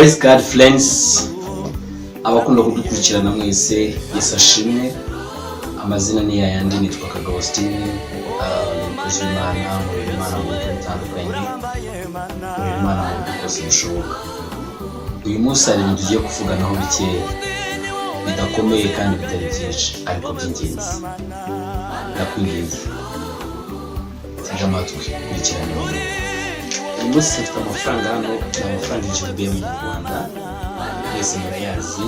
Praise God friends, abakunda kudukurikirana mwese, Yesu ashimwe. Amazina ni yayandi, nitwa Kagabo Steve, umukozi w'Imana, umurimo w'Imana mu buryo butandukanye, umurimo w'Imana mu buryo bwose bushoboka. Uyu munsi hari ibintu tugiye kuvuganaho bikeya, bidakomeye kandi bitari byinshi, ariko by'ingenzi. Ndakwinginze, tega amatwi, kurikirana ibintu. Uyu munsi dufite amafaranga hano, ni amafaranga igihumbi mu Rwanda, mwese murayazi.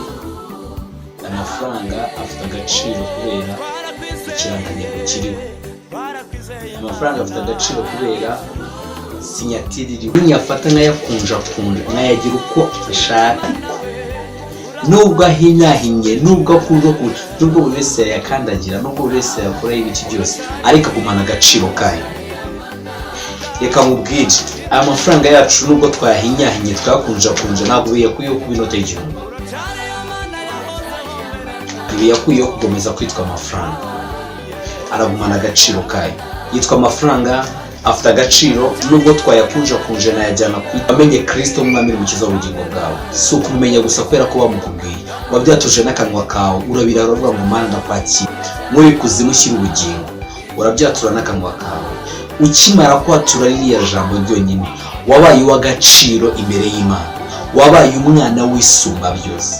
Amafaranga afite agaciro kubera ikirangantego kiriho. Amafaranga afite agaciro kubera sinyatiri iriho. Nyafata nkayakunjakunja, nkayagira uko ashaka, nubwo ahinyahinye, nubwo akunda kunja, nubwo buri wese yayakandagira, nubwo buri wese yakoraho ibiki byose, ariko agumana agaciro kayo. Reka mubwire, aya mafaranga yacu nubwo twayahinyahinye, twayakunjakunja, ntabwo biyakuyeho kuba inota y'igihumbi. Biyakuyeho kugomeza kwitwa amafaranga. Aragumana agaciro kayo. Yitwa amafaranga, afite agaciro, nubwo twayakunjakunje nayajyana amenye Kristo umwami n'umukiza w'ubugingo bwawe. Si ukumumenya gusa kubera ko bamukubwiye, wabyatuje n'akanwa kawe, urabirara uvuga ngo Mana ndakwakira, muri kuzimu ushyira ubugingo, urabyatura n'akanwa kawe. Ukimara kwatura ririya jambo ryonyine, wabaye uw'agaciro imbere y'Imana, wabaye umwana w'isumba byose.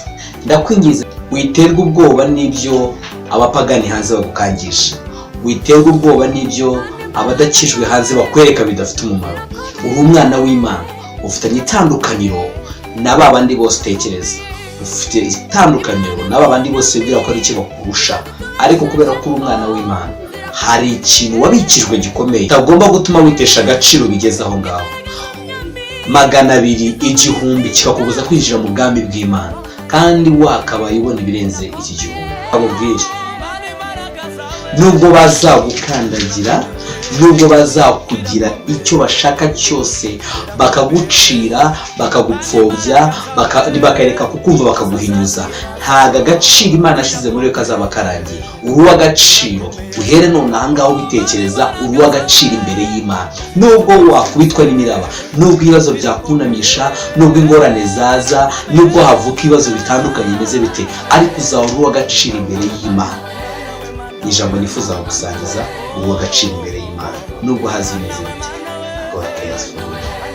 Ndakwingiza, witerwa ubwoba n'ibyo abapagani hanze bagukangisha, witerwa ubwoba n'ibyo abadakijwe hanze bakwereka bidafite umumaro. Uri umwana w'Imana, ufitanye itandukaniro na babandi bose utekereza, ufite itandukaniro na babandi bose bibwira ko ari icyo bakurusha, ariko kubera ko uri umwana w'Imana, hari ikintu wabikijwe gikomeye utagomba gutuma witesha agaciro bigeze aho ngaho. 200, 1000 kikakubuza kwinjira mu bwami bw'Imana, kandi wakabaye ubona ibirenze iki gihumbi. Abubwire, nubwo bazagukandagira, nubwo bazakugira icyo bashaka cyose, bakagucira, bakagupfobya, bakareka kukumva, bakaguhinyuza, ntaga agaciro Imana ashyize muri yo kazaba karangiye. Uri uw'agaciro, uhere none aha ngaho ubitekereza, uri uw'agaciro imbere y'Imana. Nubwo wakubitwa n'imiraba, nubwo ibibazo byakunamisha, nubwo ingorane zaza, nubwo havuka ibibazo bitandukanye bimeze bite, ariko uzaba uri uw'agaciro imbere y'Imana. Ijambo nifuza gusangiza, uri uw'agaciro imbere y'Imana, nubwo hazi bimeze bite. God bless you.